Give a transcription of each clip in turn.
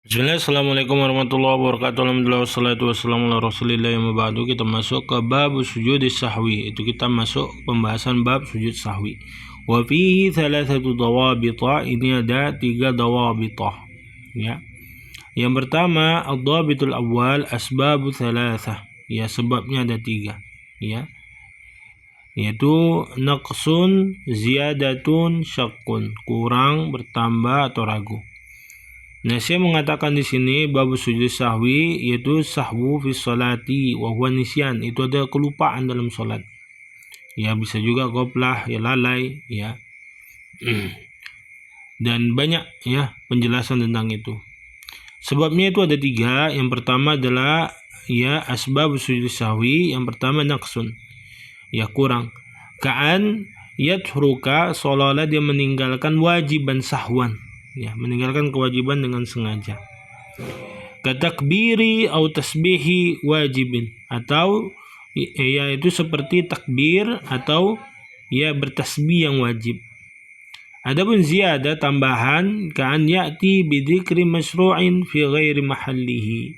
Bismillah, Assalamualaikum warahmatullahi wabarakatuh. Alhamdulillah wassalatu wassalamu ala rasulillah. Yang ba'du, kita masuk ke bab sujud sahwi. Itu kita masuk pembahasan bab sujud sahwi. Wa fihi thalathatu dawabita. Ini ada 3 dawabita, ya. Yang pertama, ad-dabitul awal asbabu thalathah. Ya, sebabnya ada 3, ya. Yaitu naqsun, ziyadatun, syaqqun. Kurang, bertambah atau ragu. Nah, saya mengatakan di sini bab sujud sahwi yaitu sahwu fi sholati wa huwa nisyan, itu ada kelupaan dalam salat. Ya, bisa juga ghaflah, ya lalai, ya. Dan banyak ya penjelasan tentang itu. Sebabnya itu ada 3. Yang pertama adalah ya asbab sujud sahwi. Yang pertama naqsun, ya kurang. Ka'an yatruka, seolah-olah dia meninggalkan wajiban sahwan, ya, meninggalkan kewajiban dengan sengaja. Katakbiri atau tasbihi wajibin, atau yaitu seperti takbir atau ya bertasbih yang wajib. Adapun ziyadah, tambahan, ka'an ya'ti bidzikri masyru'in fi ghairi mahallihi,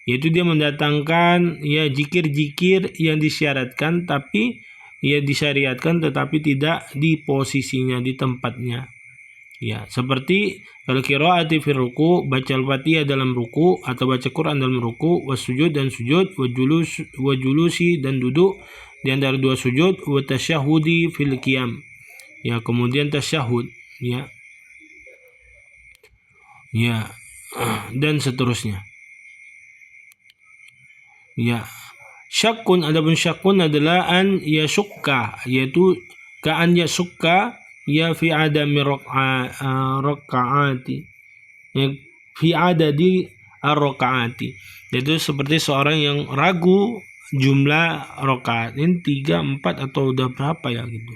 yaitu dia mendatangkan ya zikir-zikir yang disyaratkan tapi ya disyariatkan tetapi tidak di posisinya, di tempatnya. Ya, seperti al-qiraati fi ruku, baca al-Fatihah dalam ruku atau baca Quran dalam ruku, wasujud dan sujud, wa julusi dan duduk di antara 2 sujud, wa tasyahudi fil qiyam. Ya, kemudian tasyahud, ya. Ya, dan seterusnya. Ya. Syakkun, adapun syakkun adalah an yasukka, yaitu ka'an yasukka ya fi adami rakaati, ya, fi adadi ar-rakaati, yaitu seperti seorang yang ragu jumlah rakaat ini 3, 4 atau udah berapa ya gitu.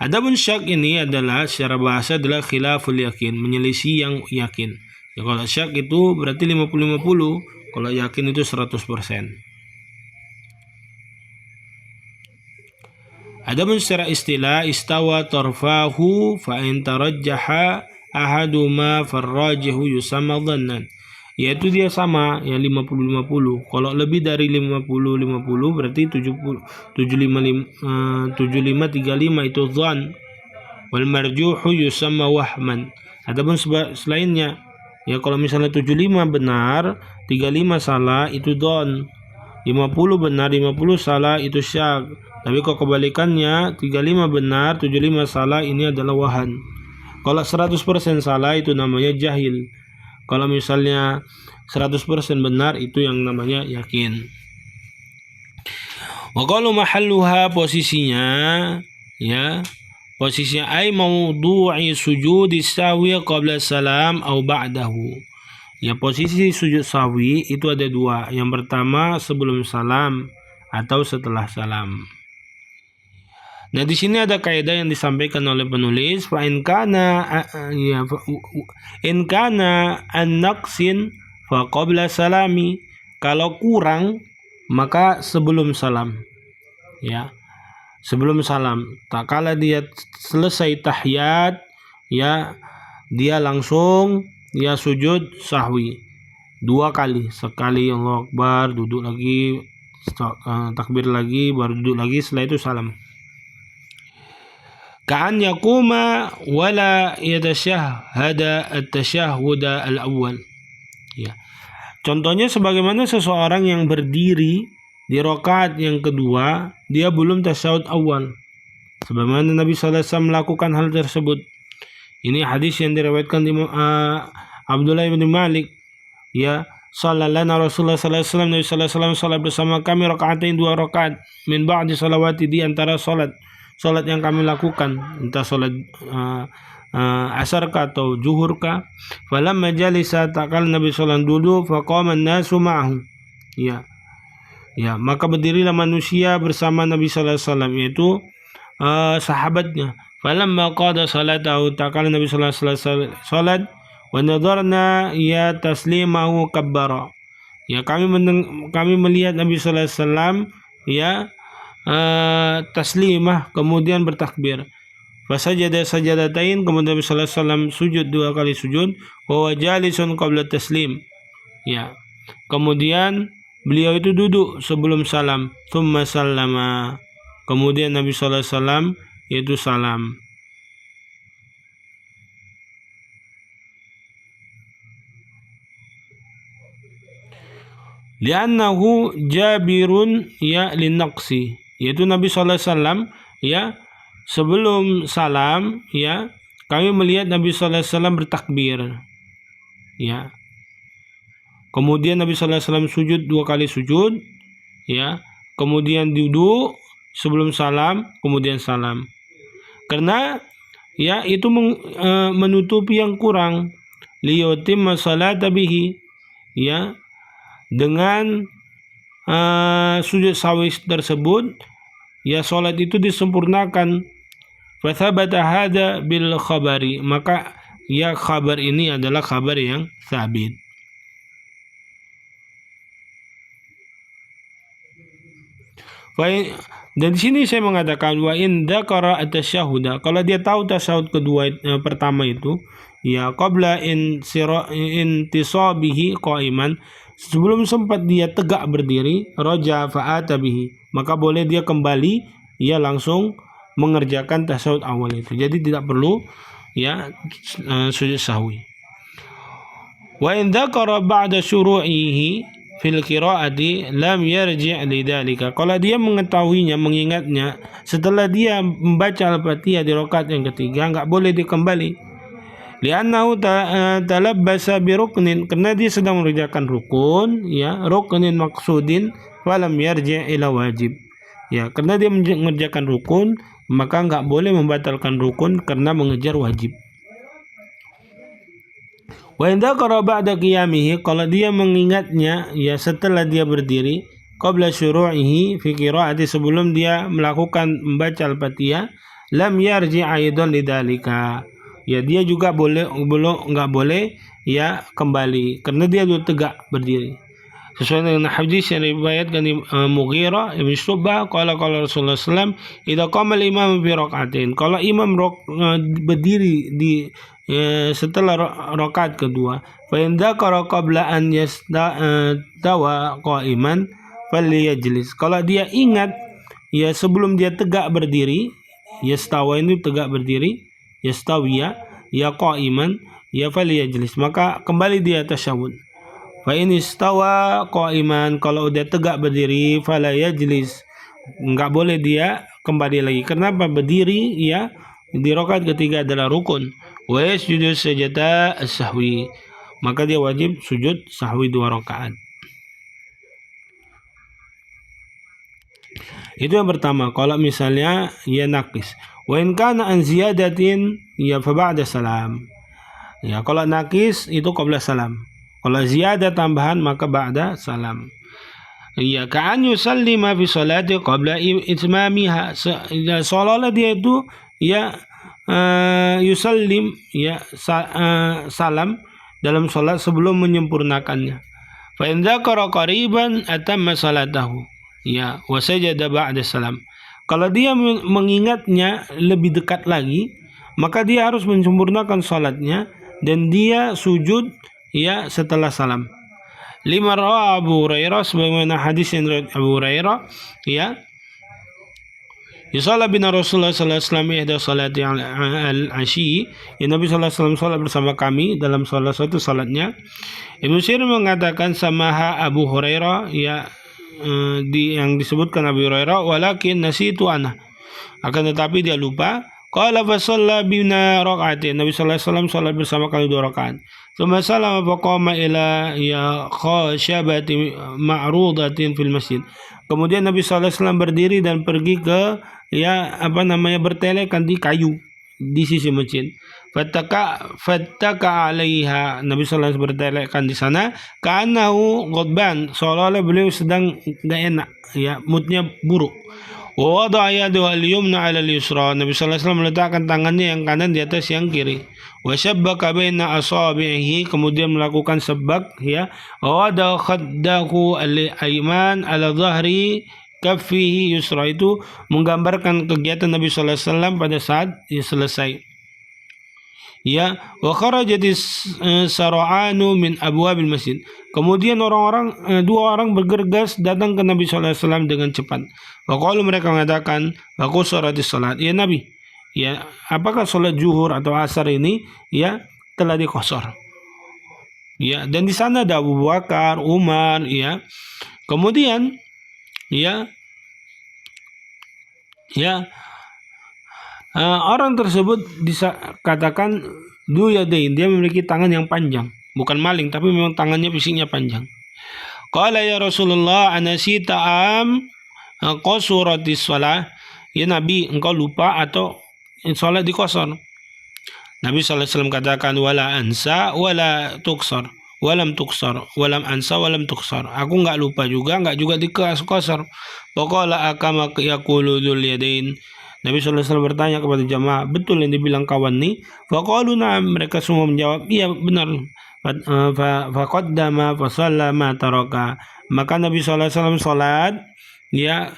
Adapun syak ini adalah secara bahasa adalah khilaful yakin, menyelisih yang yakin. Ya, kalau syak itu berarti 50-50, kalau yakin itu 100%. Adapun secara istilah istawa tarfahu fa in tarajjaha ahaduma farrajihu yusamma dhannan, yaitu dia sama ya 50-50. Kalau lebih dari 50-50 berarti 75-35 itu dhan. Wal marjuhu yusamma wahman. Adapun selainnya ya kalau misalnya 75 benar, 35 salah itu dhan. 50 benar, 50 salah itu syak. Tapi kalau kebalikannya 35 benar, 75 salah, ini adalah wahan. Kalau 100% salah itu namanya jahil. Kalau misalnya 100% benar itu yang namanya yakin. Wa qalu mahalluha, posisinya ya, posisinya ay mawdu'i sujudi sahwi qabla salam au ba'dahu. Ya, posisi sujud sahwi itu ada 2. Yang pertama sebelum salam atau setelah salam. Nah, di sini ada kaidah yang disampaikan oleh penulis, fa in kana ya in kana an-naqsin fa qabla salami, kalau kurang maka sebelum salam, ya. Sebelum salam, tak kala dia selesai tahiyat, ya, dia langsung ya sujud sahwi 2 kali. Sekali Allahu Akbar, duduk lagi, takbir lagi, baru duduk lagi, setelah itu salam. Ka'an yakuma wala yatashahhada at-tashahhuda al-awwal. Ya. Contohnya sebagaimana seseorang yang berdiri di rakaat yang kedua, dia belum tasyahud awal. Sebagaimana Nabi sallallahu alaihi wasallam melakukan hal tersebut. Ini hadis yang diriwayatkan di Abdullah bin Malik, ya. Sallallahu Rasulullah sallallahu alaihi wasallam, Nabi sallallahu alaihi wasallam salat bersama kami rakaatain 2 rakaat min ba'di salawati, di antara salat yang kami lakukan, entah salat asar ka atau zuhur ka. Falamma jalisa, takal Nabi sallallahu duduk, faqama an-nasu ma'ahu, ya. Ya, maka berdirilah manusia bersama Nabi sallallahu alaihi wasallam, yaitu sahabatnya. Falamma qada salatahu, takal Nabi sallallahu alaihi wasallam salat, wa nadarna ya taslimahu kabbara. Ya, kami melihat Nabi sallallahu alaihi wasallam ya taslimah, kemudian bertakbir. Fasajada sajadatain, kemudian Nabi sallallahu alaihi wasallam sujud 2 kali sujud, wa huwa jalisun qabla taslim. Ya. Kemudian beliau itu duduk sebelum salam, tsumma sallama. Kemudian Nabi sallallahu alaihi wasallam itu salam. Li'annahu jabirun ya linaqsi, yaitu Nabi sallallahu alaihi wasallam ya sebelum salam ya kami melihat Nabi sallallahu alaihi wasallam bertakbir ya. Kemudian Nabi sallallahu alaihi wasallam sujud 2 kali sujud ya, kemudian duduk sebelum salam, kemudian salam. Karena ya itu menutupi yang kurang, liyutimma salata bihi ya. Dengan sujud sahwi tersebut ya salat itu disempurnakan. Fathabata hada bil khabari, maka ya khabar ini adalah khabar yang sabit. Dan di sini saya mengatakan wa in dzakara at-tasyahhuda, kalau dia tahu tasyahud kedua pertama itu ya qabla intisabihi qa'iman, sebelum sempat dia tegak berdiri, raja fa'ata bihi, maka boleh dia kembali ya langsung mengerjakan tasyahud awal itu. Jadi tidak perlu ya sujud sahwi. Wa in dzakara ba'da syuru'ihi fil qiraati lam yarji' lidzalika. Kalau dia mengetahuinya, mengingatnya setelah dia membaca Al-Fatihah di rakaat yang ketiga, enggak boleh dia kembali. Li'annahu talabbasa bi ruknin, karena dia sedang mengerjakan rukun ya, ruknin maksudin falam yarji' ila wajib. Ya, karena dia mengerjakan rukun, maka enggak boleh membatalkan rukun karena mengejar wajib. Wa in dzakara ba'da qiyamihi, kalau dia mengingatnya ya setelah dia berdiri, qabla syuru'ihi fi qiraati, sebelum dia melakukan membaca Al-Fatihah, lam yarji' aidan lidzalika. Ya dia juga enggak boleh ya kembali karena dia sudah tegak berdiri. Sesuai dengan hadis yang diriwayatkan di Mughirah Ibn Syu'bah, qala Rasulullah sallallahu alaihi wasallam, idza qama al-imam fi rak'atin, kalau imam berdiri di setelah rakaat kedua, fa in dzakara qabla an yastawa qa'iman falyajlis, kalau dia ingat ya sebelum dia tegak berdiri, yastawa itu tegak berdiri, yastawiya ya qa'iman ya falyajlis, maka kembali dia tasyahud. Fa in istawa qa'iman, kalau dia tegak berdiri, fala yajlis, enggak boleh dia kembali lagi. Kenapa? Berdiri ya di rakaat ketiga adalah rukun. Wa yasjudu sajada as-sahwi, maka dia wajib sujud sahwi 2 rakaat. Itu yang pertama, kalau misalnya ya naqis. Wa in kana an ziyadatin ya fa ba'da salam. Ya, kalau naqis itu qabla salam. Kalau ziyadah tambahan maka ba'da salam. Ya, ka'an yusallima fi salati qabla itmamiha, seolah-olah dia itu ya yusallim ya salam dalam salat sebelum menyempurnakannya. Fa in dzakara qariban atamma salatahu ya wa sajada ba'da salam. Kalau dia mengingatnya lebih dekat lagi, maka dia harus menyempurnakan salatnya dan dia sujud ya setelah salam. Lima rawa Abu Hurairah, sebagaimana hadis yang riwayat Abu Hurairah ya, Yusalla bina Rasulullah sallallahu alaihi wasallam ihda salati al-asyi, ya Nabi sallallahu alaihi wasallam salat bersama kami dalam salah satu salatnya. Ibnu Sirin mengatakan samaha Abu Hurairah ya, yang disebutkan Abu Hurairah, walakin nasitu ana, akan tetapi dia lupa. Qala fa shalla bina raka'atin, Nabi sallallahu alaihi wasallam salat bersama kami 2 rakaat. Tsumma salama fa qama ila ya khashabati ma'rudatin fil masjid. Kemudian Nabi sallallahu alaihi wasallam berdiri dan pergi ke ya bertelekan di kayu di sisi masjid. Fattaka alaiha, Nabi sallallahu alaihi wasallam bertelekan di sana, ka'annahu ghadban, seolah-olah beliau sedang enggak enak ya, moodnya buruk. Wa wada'a yadahu al-yumna 'ala al-yusra, Nabi sallallahu alaihi wasallam meletakkan tangannya yang kanan di atas yang kiri. Wa shabbaka baina asabihi, kemudian melakukan sabbak ya. Wa wada'a khaddahu al-ayman 'ala dhahri kaffihi yusra, itu menggambarkan kegiatan Nabi sallallahu alaihi wasallam pada saat selesai. Ya, wa kharajatis sara'anu min abwabil masjid. Kemudian dua orang bergegas datang ke Nabi sallallahu alaihi wasallam dengan cepat. Wa qalu, mereka mengatakan, wa qusratis salat. Ya Nabi, ya apakah salat zuhur atau asar ini ya telah dikosor? Ya, dan di sana ada Abu Bakar, Umar, ya. Kemudian ya orang tersebut katakan duyadain, dia memiliki tangan yang panjang, bukan maling tapi memang tangannya fisiknya panjang. Qala ya Rasulullah, anasita am qasuratis shalah. Ya Nabi, engkau lupa atau salat dikosor? Nabi sallallahu alaihi wasallam katakan, wala ansa wala tuksar, walam tuksar, walam ansa walam tuksar. Aku enggak lupa juga, enggak juga dikosor. Pokoknya akama yaqulu dzul yadain. Nabi sallallahu alaihi wasallam bertanya kepada jamaah, betul yang dibilang kawan nih? Faqalu na'am, mereka semua menjawab, iya benar. Faqaddama fa sallama taraka. Maka Nabi sallallahu alaihi wasallam salat, ya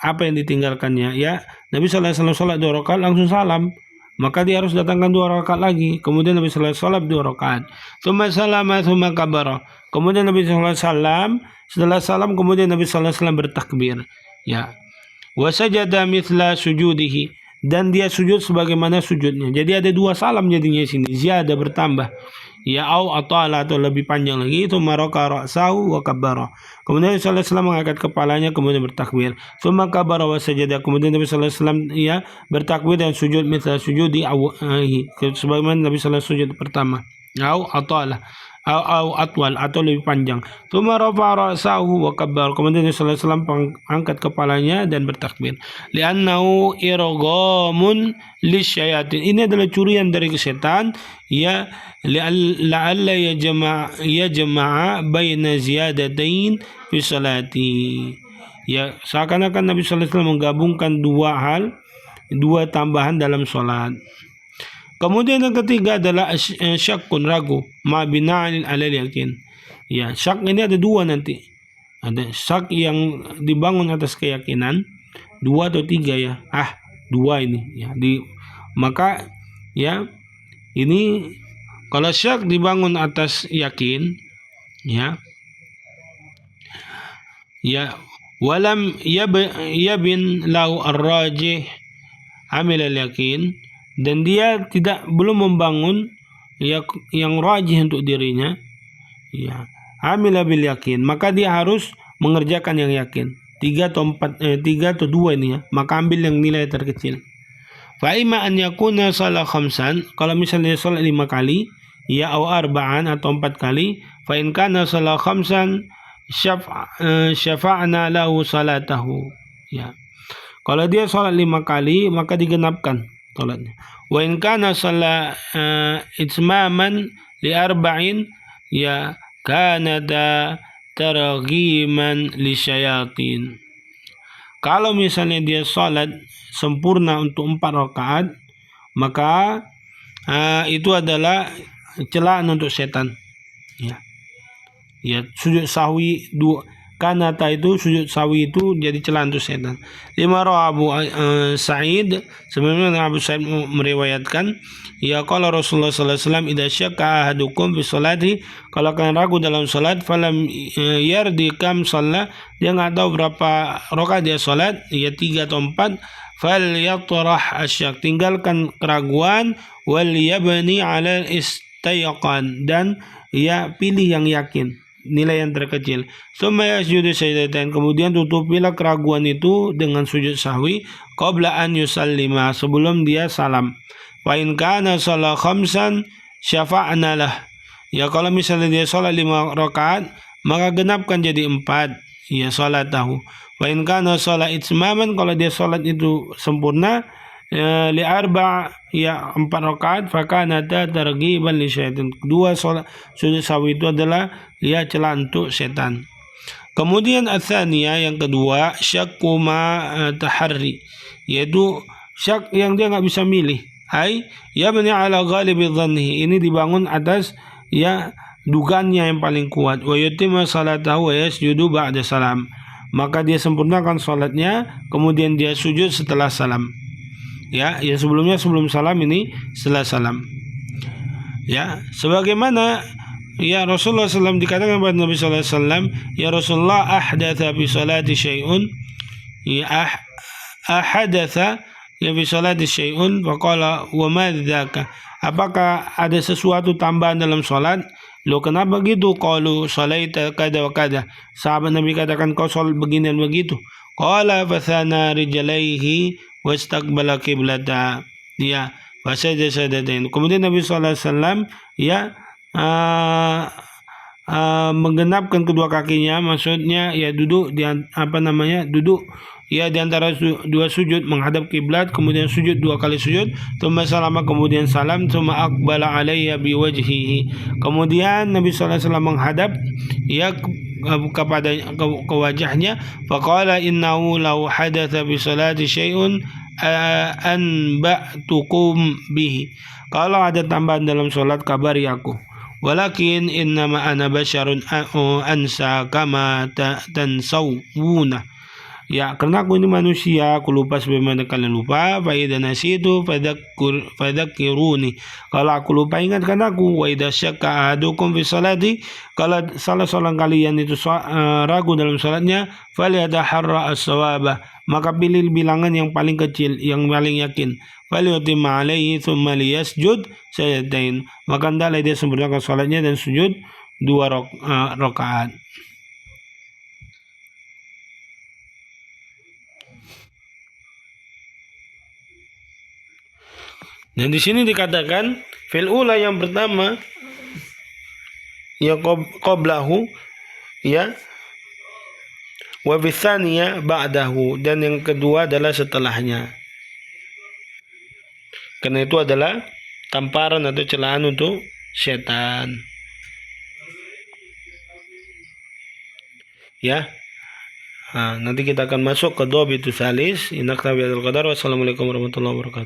apa yang ditinggalkannya, ya. Nabi sallallahu alaihi wasallam salat 2 rakaat langsung salam. Maka dia harus datangkan 2 rakaat lagi. Kemudian Nabi sallallahu alaihi wasallam 2 rakaat. Tsumma salama tsumma kabara. Kemudian Nabi sallallahu alaihi wasallam setelah salam, kemudian Nabi sallallahu alaihi wasallam bertakbir. Ya. Wa sajada mithla sujudihi, dan dia sujud sebagaimana sujudnya. Jadi ada 2 salam jadinya sini. Ziyada bertambah. Ya, au atala, atau lebih panjang lagi. Itu maraka ra'sahu wa kabbara. Kemudian Nabi sallallahu alaihi wasallam mengangkat kepalanya kemudian bertakbir. Tsumma kabbara wa sajada. Kemudian Nabi sallallahu alaihi wasallam bertakbir dan sujud mithla sujudi sebagaimana Nabi sallallahu alaihi wasallam sujud pertama. Au atala, au atwal, atau lebih panjang. Tsumma rafa'a ra'sahu wa kabbar. Kemudian Nabi sallallahu alaihi wasallam angkat kepalanya dan bertakbir. Li'annahu irghamun lisyayatin. Ini adalah curian dari setan, ya, la'alla yajma'a baina ziyadatain fi salati. Ya, seakan-akan Nabi sallallahu alaihi wasallam menggabungkan 2 tambahan dalam salat. Kemudian yang ketiga adalah syakkun, ragu, ma bina'in alal yakin. Ya, syak ini ada 2 nanti. Ada syak yang dibangun atas keyakinan, 2 atau 3 ya. 2 ini ya. Maka ya, ini kalau syak dibangun atas yakin, ya. Ya, walam yabin lahu ar-rajih amil al-yakin, dan dia belum membangun yang rajih untuk dirinya, ya, amila bil yakin, maka dia harus mengerjakan yang yakin. 3 atau 2 ini ya, maka ambil yang nilai terkecil. Fa imma an yakuna salah khamsan, kalau misalnya salat 5 kali, ya, au arba'an, atau 4 kali. Fa in kana salah khamsan syafa'na lahu salatahu. Ya, kalau dia salat 5 kali, maka digenapkan salatnya. Wa in kana salat itmaman li arba'in, ya, kana targhiman li syayatin. Kalau misalnya dia salat sempurna untuk 4 rakaat, maka itu adalah celaan untuk setan. Ya. Ya, sujud sahwi 2 kanata itu, sujud sahwi itu jadi celaan untuk setan. 5 Abu Sa'id, sebenarnya Abu Sa'id meriwayatkan, ya, qala Rasulullah sallallahu alaihi wasallam, idza syakka ahadukum fi sholati, kalau kalian ragu dalam salat, falam yardi kam shalla, dia enggak tahu berapa rakaat dia salat, ya 3 atau 4, fal yatrah asyak, tinggalkan keraguan, wal yabni ala istayqan, dan ya pilih yang yakin, nilai yang terkecil. Summa yasjudu sajdatan, kemudian tutupilah keraguan itu dengan sujud sahwi, qabla an yusallima, sebelum dia salam. Fa in kana salat khamsan syafa'na lah, ya, kalau misalnya dia salat 5 rakaat, maka genapkan jadi 4, ya, salatahu. Wa in kana salat itmaman, kalau dia salat itu sempurna, li arba', ya, 4 rakaat, fakana targhiban li syaitan. 2 salat sujud sahwi itu adalah, ya, celaan untuk setan. Kemudian ats-tsaniyah, yang kedua, syakku ma taharri, yaitu syak yang dia enggak bisa milih. Ya bani ala ghalibi dhannihi, ini dibangun atas, ya, dugaannya yang paling kuat. Wa yutimma salatahu wa yasjudu ba'da salam, maka dia sempurnakan sholatnya, kemudian dia sujud setelah salam. Ya, yang sebelumnya sebelum salam, ini setelah salam. Ya, sebagaimana ya Rasulullah SAW dikatakan kepada Nabi SAW, ya Rasulullah, ahdatha fi salati syai'un, ya ahadatha ya fi salati syai'un, faqala wa ma dzaka, apakah ada sesuatu tambahan dalam salat? Lo kenapa begitu? Qalu salaita kada wa kada. Sahabat Nabi katakan, kau salat begini dan begitu. Qala fathana rijlaihi wastaqbala qiblata, ya fasajada sajdatain. Kemudian Nabi SAW ya menggenapkan kedua kakinya, maksudnya ya duduk di duduk ya di antara dua sujud menghadap kiblat, kemudian sujud dua kali sujud, tsumma salama, kemudian salam, tsumma aqbala alayya biwajhihi, kemudian Nabi SAW menghadap ya kepada ke wajahnya, faqala innahu law hadatha bi salati syai'un anba'tukum bihi, kalau ada tambahan dalam salat kabari aku. Walakin innama ana basyarun ansa kama tansawuna. Ya, karena aku ini manusia, aku lupa sebagaimana kalian lupa. Fa idza nasitu fadzakiruni. Kalau aku lupa, ingatkan aku. Wa idza syakka ahadukum fi salati, kalau salah seorang kalian itu ragu dalam salatnya, falyataharra as-shawaba, maka pilih bilangan yang paling kecil, yang paling yakin. Falyutimma alaihi tsumma liyasjud sajdatain, maka hendaklah dia sempurnakan salatnya dan sujud 2 rakaat. Dan di sini dikatakan fil ula, yang pertama ya qablahu, ya wa bitsaniya ba'dahu, dan yang kedua adalah setelahnya. Karena itu adalah tamparan atau celaan untuk setan. Ya. Nanti kita akan masuk ke dhabitus salis. Inna qadar. Wassalamualaikum warahmatullahi wabarakatuh.